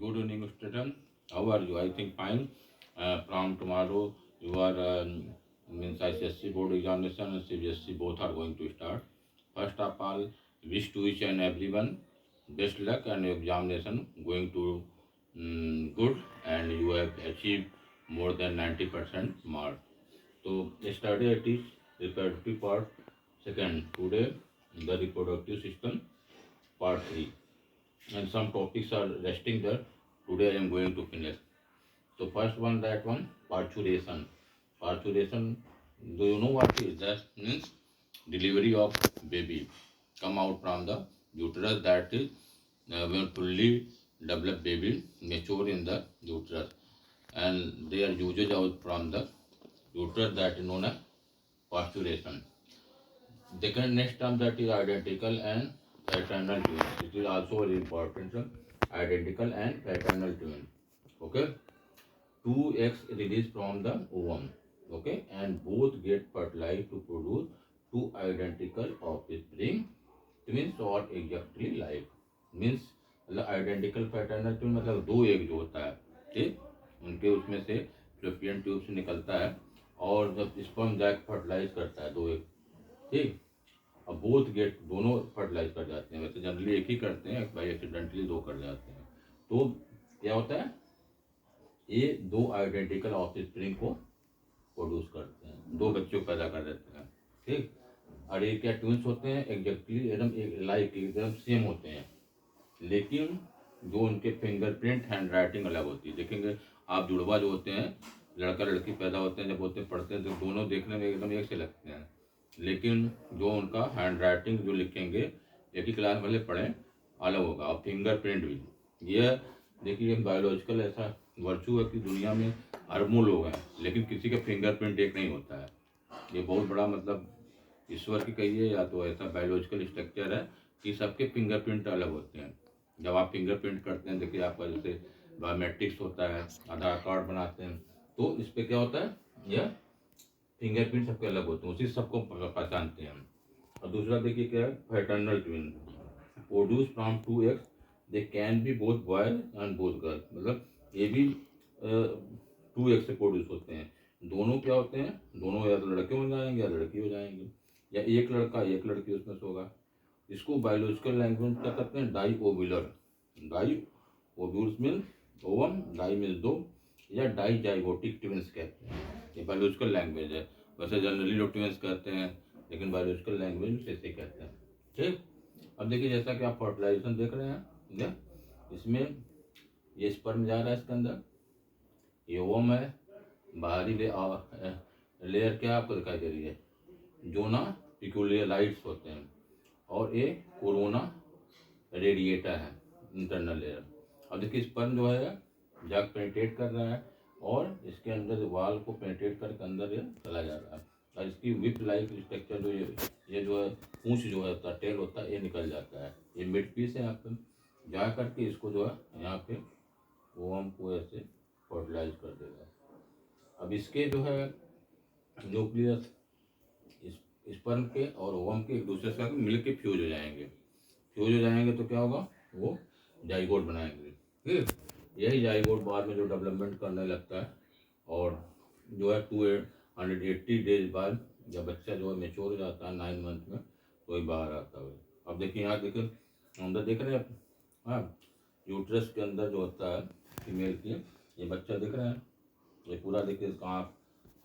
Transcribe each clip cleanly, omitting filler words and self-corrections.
Good evening, student. How are you? I think fine. From tomorrow, your means ICSC board examination and CBSC both are going to start. First of all, wish to each and everyone best luck and examination going to good, and you have achieved more than 90% mark. So yesterday I teach reproductive part second. Today the reproductive system part 3, and some topics are resting there. Today I am going to finish. So first one, that one, parturition. Parturition, do you know what is that? Means delivery of baby come out from the uterus, that is when fully developed baby mature in the uterus, and they are used out from the uterus, that is known as parturition. Second next term, that is identical and fraternal twin. It is also very important term, identical and fraternal twin. Okay, two eggs released from the ovum. Okay, and both get fertilized to produce two identical offspring, twins or exactly like. Means मतलब identical paternal twin मतलब दो egg जो होता है, ठीक, उनके उसमें से फ्लोपियन ट्यूब से निकलता है, और जब स्पर्म जाके फर्टिलाइज करता है दो एग, ठीक। अब बोथ गेट दोनों फर्टिलाइज कर जाते हैं, वैसे जनरली एक ही करते हैं, बाई एक्सीडेंटली दो कर जाते हैं। तो क्या होता है, ये दो आइडेंटिकल ऑफस्प्रिंग को प्रोड्यूस करते हैं, दो बच्चों पैदा कर देते हैं, ठीक। और ये क्या ट्विंस होते हैं, एग्जैक्टली एकदम लाइक एकदम सेम होते हैं, लेकिन जो उनके फिंगरप्रिंट हैंड राइटिंग अलग होती है। देखेंगे आप जुड़वा जो होते हैं, लड़का लड़की पैदा होते हैं, जब होते पढ़ते हैं तो दोनों देखने में एकदम एक से लगते हैं, लेकिन जो उनका हैंड राइटिंग जो लिखेंगे एक ही क्लास वाले पढ़ें अलग होगा, और फिंगरप्रिंट भी। यह देखिए बायोलॉजिकल ऐसा वर्चू है कि दुनिया में अरबों लोग हैं, लेकिन किसी का फिंगरप्रिंट एक नहीं होता है। ये बहुत बड़ा मतलब ईश्वर की कहिए या तो ऐसा बायोलॉजिकल स्ट्रक्चर है कि सबके फिंगरप्रिंट अलग होते हैं। जब आप फिंगरप्रिंट करते हैं, देखिए आपका जैसे बायोमेट्रिक्स होता है, आधार कार्ड बनाते हैं, तो इस पर क्या होता है, यह फिंगरप्रिंट सबके अलग होते हैं, उसी से सबको पहचानते हैं। और दूसरा देखिए क्या है, fraternal twin produce from two eggs, they can be both boy and both girl, मतलब ये भी टू एक्स से प्रोड्यूस होते हैं। दोनों क्या होते हैं, दोनों या तो लड़के हो जाएंगे या लड़की हो जाएंगे, या एक लड़का एक लड़की उसमें से होगा। इसको बायोलॉजिकल लैंग्वेज क्या कहते हैं, di ovular. Di ovules mean ovum, di mean दो, या डाई जाइगोटिक ट्विंस कहते हैं। ये बायोलॉजिकल लैंग्वेज है, वैसे जनरली लोग ट्विंस कहते हैं, लेकिन बायोलॉजिकल लैंग्वेज ऐसे कहते हैं, ठीक। अब देखिए जैसा कि आप फर्टिलाइजेशन देख रहे हैं, या इसमें ये स्पर्म जा रहा है इसके अंदर, ये ओवम है, बाहरी लेयर क्या आपको दिखाई दे रही है, जोना पिक्यूलियर लाइट्स होते हैं, और ये कोरोना रेडिएटा है, इंटरनल लेयर। अब देखिए स्पर्म जो है जाग पेनिट्रेट कर रहा है, और इसके अंदर वाल को पेनिट्रेट करके अंदर ये चला जा रहा है, और इसकी विप लाइक स्ट्रक्चर जो ये जो है पूंछ जो है टेल होता है, ये निकल जाता है, ये मिड पीस है यहाँ पे, जा करके इसको जो है यहाँ पे ओवम को ऐसे फर्टिलाइज कर देगा। अब इसके जो है न्यूक्लियस स्पर्म के और ओवम के एक दूसरे से मिल के फ्यूज हो जाएंगे, फ्यूज हो जाएंगे तो क्या होगा, वो जाइगोट बनाएंगे, ठीक। यही जाइगोट बाद में जो डेवलपमेंट करने लगता है, और जो है 280 डेज बाद जब बच्चा जो है मेच्योर हो जाता है 9 मंथ में, तो ही बाहर आता है। अब देखिए यहाँ देखिए अंदर देख रहे हैं आप, हाँ, यूट्रस के अंदर जो होता है फीमेल की, ये बच्चा दिख रहा है, ये पूरा देखिए इसका आँख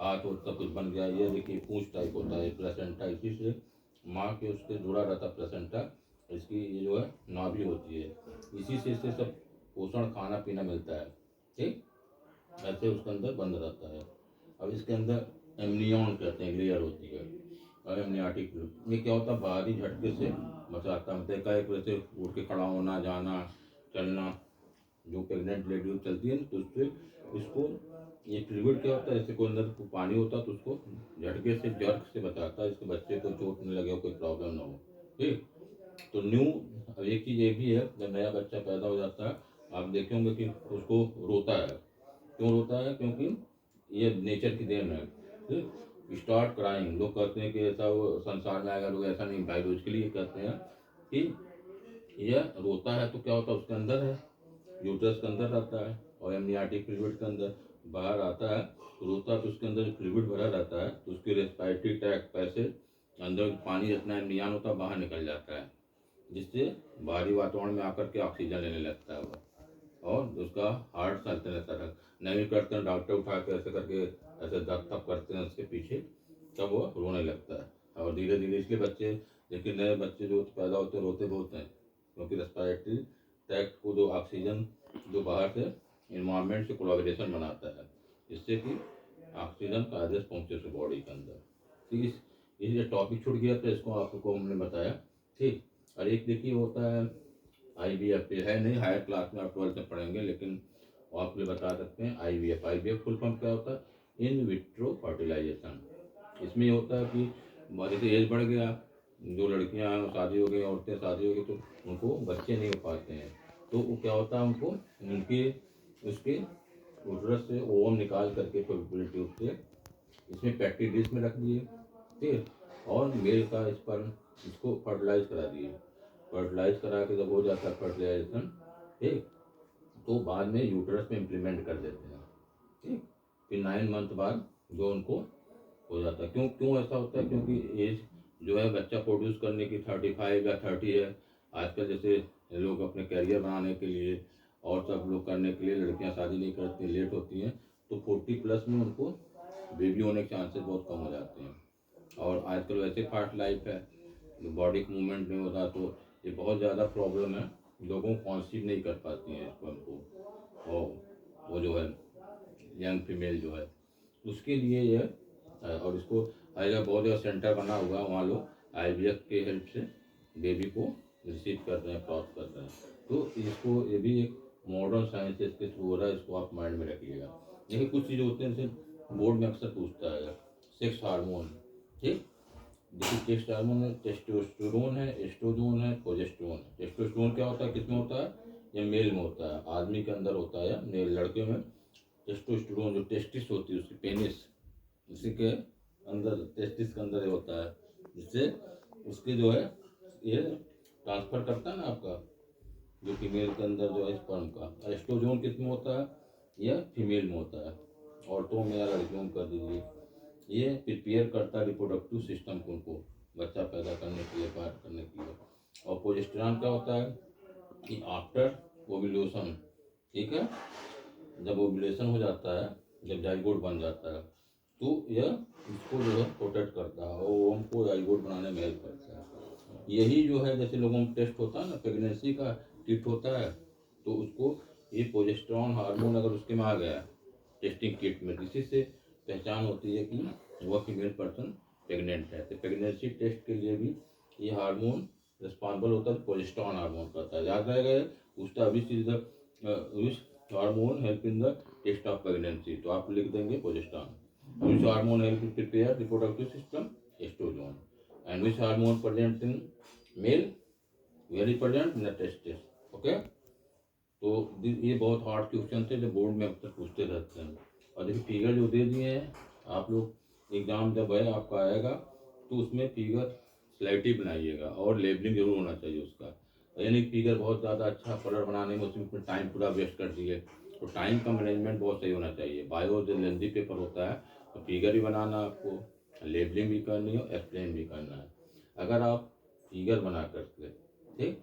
हाथ और सब कुछ बन गया। ये देखिए पूंछ टाइप होता है, प्लेसेंटा, इसी से माँ के उससे जुड़ा रहता प्लेसेंटा, इसकी ये जो है नाभि होती है, इसी से इससे सब पोषण खाना पीना मिलता है, ठीक। ऐसे उसके अंदर बंद रहता है। अब इसके अंदर एमनियन कहते हैं लेयर होती है, और एमनियाटिक ये क्या होता है, बाहरी झटके से बचाता है, मतलब एक वैसे उठ के खड़ा होना, जाना, चलना, जो प्रेग्नेंट लेडी चलती है ना, तो उससे इसको ये फ्लूइड क्या होता है, जैसे कोई अंदर पानी होता है तो उसको झटके से जर्क से बचाता है, इसके बच्चे को चोट नहीं लगे, कोई प्रॉब्लम ना हो, ठीक। तो न्यू अब एक चीज़ ये भी है, जब नया बच्चा पैदा हो जाता है आप देखे होंगे कि उसको रोता है, क्यों रोता है, क्योंकि ये नेचर की देन है, ठीक। स्टार्ट क्राइंग, लोग कहते हैं कि ऐसा वो संसार में आएगा, लोग ऐसा नहीं, बायोलॉजिकली ये कहते हैं कि यह रोता है तो क्या होता है, उसके अंदर है यूट्रस के अंदर रहता है और एमनियाटिक फ्लूइड के अंदर बाहर आता है, रोता तो उसके अंदर जो फ्लूइड भरा रहता है तो उसके रेस्पिरेटरी ट्रैक्ट पैसेज अंदर पानी जितना एमनियान होता है बाहर निकल जाता है, जिससे बाहरी वातावरण में आकर के ऑक्सीजन लेने लगता है वो, और उसका हार्ट चलते रहता है। नहीं करते हैं डॉक्टर उठा के ऐसे करके ऐसे दब थप करते हैं उसके पीछे, तब वो रोने लगता है। और धीरे धीरे इसलिए बच्चे, लेकिन नए बच्चे जो पैदा होते हैं रोते बहुत हैं, क्योंकि रेस्पिरेटरी ट्रैक्ट को जो ऑक्सीजन जो बाहर से इन्वायरमेंट से कोलाबरेशन बनाता है, जिससे कि ऑक्सीजन का आदेश पहुँचे उस बॉडी के अंदर। ठीक, इसलिए टॉपिक छूट गया तो इसको आपको हमने बताया। ठीक, और एक देखिए होता है IVF पे है नहीं, हायर क्लास में आप 12th में पढ़ेंगे, लेकिन आपको लिए बता सकते हैं IVF फुल फॉर्म क्या होता है? In vitro fertilisation. इसमें होता है कि जैसे एज बढ़ गया, जो लड़कियां हैं शादी हो गई, औरतें शादी हो गई, तो उनको बच्चे नहीं हो पाते हैं, तो वो क्या होता है उनको उनके उसके उटरस से ओवम निकाल करके फॉलिकुलर ट्यूब से इसमें पैक्टी डिश में रख दिए, ठीक, और मेल का स्पर्म इसको फर्टिलाइज करा दिए। फर्टिलाइज करा के जब हो जाता है फर्टिलाइजेशन, ठीक, तो बाद में यूट्रस में इम्प्लीमेंट कर देते हैं। ठीक, फिर 9 मंथ बाद जो उनको हो जाता है। क्यों क्यों ऐसा होता है? क्योंकि एज जो है बच्चा प्रोड्यूस करने की 35 या 30 है। आजकल जैसे लोग अपने करियर बनाने के लिए और सब लोग करने के लिए लड़कियां शादी नहीं करती, लेट होती हैं, तो 40 प्लस में उनको बेबी होने के चांसेस बहुत कम हो जाते हैं। और आजकल वैसे फास्ट लाइफ है, बॉडी का मूवमेंट नहीं होता, तो ये बहुत ज़्यादा प्रॉब्लम है, लोगों को कॉन्सीव नहीं कर पाती हैं इसको हमको। और वो जो है यंग फीमेल जो है उसके लिए ये और इसको हर जगह बहुत जगह सेंटर बना हुआ है, वहाँ लोग IVF के हेल्प से बेबी को रिसीव कर रहे हैं, प्राप्त कर रहे हैं। तो इसको ये भी एक मॉडर्न साइंस इसके थ्रू हो रहा है, इसको आप माइंड में रखिएगा। देखिए कुछ चीज़ होते हैं जैसे बोर्ड में अक्सर पूछता है सेक्स हार्मोन। ठीक, देखिए टेस्ट हार्मोन है, टेस्टोस्टेरोन है, एस्ट्रोजन है, प्रोजेस्टेरोन है। टेस्टोस्टेरोन क्या होता है, किसमें होता है? ये मेल में होता है, आदमी के अंदर होता है, मेल लड़के में। टेस्टोस्टेरोन जो टेस्टिस होती है उसकी पेनिस, उसी के अंदर टेस्टिस के अंदर ये होता है, जिससे उसके जो है ये ट्रांसफर करता है ना आपका जो फीमेल के अंदर जो है स्पर्म का। एस्ट्रोजन किसमें होता है? यह फीमेल में होता है, औरतों में या लड़कियों में कर दीजिए। ये प्रिपेयर करता है रिप्रोडक्टिव सिस्टम को, उनको बच्चा पैदा करने के लिए, पार करने के लिए। और प्रोजेस्टेरॉन क्या होता है कि आफ्टर ओव्यूलेशन, ठीक है, जब ओव्यूलेशन हो जाता है, जब जाइगोट बन जाता है, तो यह इसको जो है प्रोटेक्ट करता है और हमको जाइगोट बनाने में हेल्प करता है। यही जो है जैसे लोगों में टेस्ट होता है ना, प्रेगनेंसी का किट होता है, तो उसको ये प्रोजेस्टेरॉन हार्मोन अगर उसके में आ गया टेस्टिंग किट में, इसी से पहचान होती है कि वह फीमेल पर्सन प्रेग्नेंट है। तो प्रेगनेंसी टेस्ट के लिए भी ये हार्मोन रिस्पॉन्सिबल होता है, प्रोजेस्टेरॉन हार्मोन करता है। याद रहेगा उसका which is the which hormone help in the test of pregnancy, तो आप लिख देंगे progesterone. Which hormone help to prepare reproductive system? Oestrogen. And which hormone present in male? Very present in the testis. Okay, तो ये बहुत hard question थे जो board में अब तक पूछते रहते हैं। और देखिए फिगर जो दे दिए हैं आप लोग, एग्जाम जब है आपका आएगा तो उसमें फिगर स्लाइटली बनाइएगा और लेबलिंग जरूर होना चाहिए उसका। यानी फिगर बहुत ज़्यादा अच्छा कलर बनाने में उसमें टाइम पूरा वेस्ट कर दिए, तो टाइम का मैनेजमेंट बहुत सही होना चाहिए। बायो जो लेंथी पेपर होता है तो फिगर भी बनाना आपको, लेबलिंग भी करनी है, एक्सप्लेन भी करना है। अगर आप फिगर बना करके, ठीक,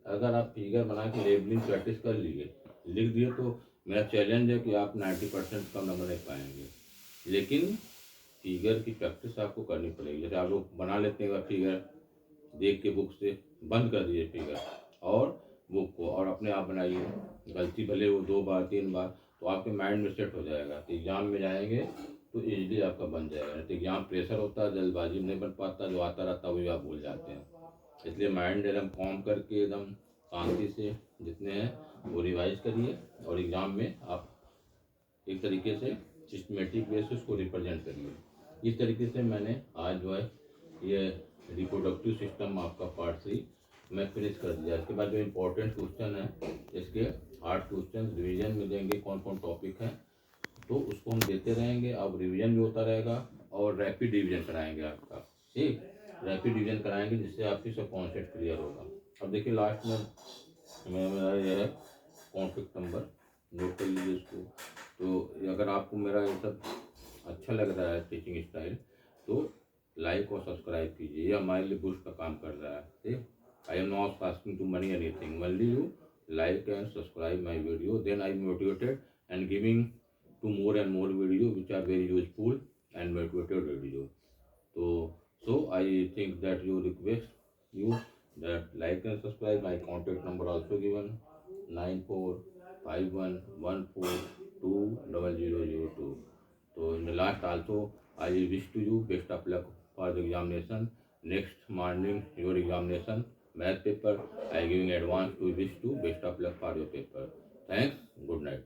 अगर आप फिगर बना के लेबलिंग प्रैक्टिस कर लिए, लिख दिए, तो मेरा चैलेंज है कि आप 90% कम नंबर नहीं पाएंगे। लेकिन फिगर की प्रैक्टिस आपको करनी पड़ेगी। जैसे आप लोग बना लेते हैं फिगर देख के बुक से, बंद कर दीजिए फिगर और बुक को, और अपने आप बनाइए। गलती भले वो 2 बार 3 बार, तो आपके माइंड में सेट हो जाएगा, तो एग्जाम में जाएंगे तो इजीली आपका बन जाएगा। तो एग्जाम प्रेशर होता है, जल्दबाजी में नहीं बन पाता, जो आता रहता है वही आप भूल जाते हैं। इसलिए माइंड एकदम कॉम करके एकदम शांति से जितने हैं वो रिवाइज करिए, और एग्ज़ाम में आप एक तरीके से सिस्टमेटिक वे से उसको रिप्रेजेंट करिए। इस तरीके से मैंने आज जो है ये रिप्रोडक्टिव सिस्टम आपका पार्ट 3 मैं फिनिश कर दिया। इसके बाद जो इम्पोर्टेंट क्वेश्चन है, इसके हार्ड क्वेश्चन रिवीजन में देंगे, कौन कौन टॉपिक है, तो उसको हम देते रहेंगे। अब रिवीजन भी होता रहेगा और रैपिड रिवीजन कराएंगे आपका, ठीक, रैपिड रिवीजन कराएंगे जिससे आपकी सब कॉन्सेप्ट क्लियर होगा। अब देखिए लास्ट में मेरा ये है कॉन्टैक्ट नंबर नोट कर लीजिए इसको। तो अगर आपको मेरा ये सब अच्छा लग रहा है टीचिंग स्टाइल, तो लाइक और सब्सक्राइब कीजिए, ये हमारे लिए बूस्ट का काम कर रहा है। ठीक, I am not asking to money anything, only you like and subscribe my video, then I'm motivated and giving to more and more video which are very useful and motivated video. So I think that you request you that like and subscribe. My contact number also given 9451142002. So in the last also I wish to you best of luck for the examination. Next morning your examination math paper, I giving advance to wish to best of luck for your paper. Thanks. Good night.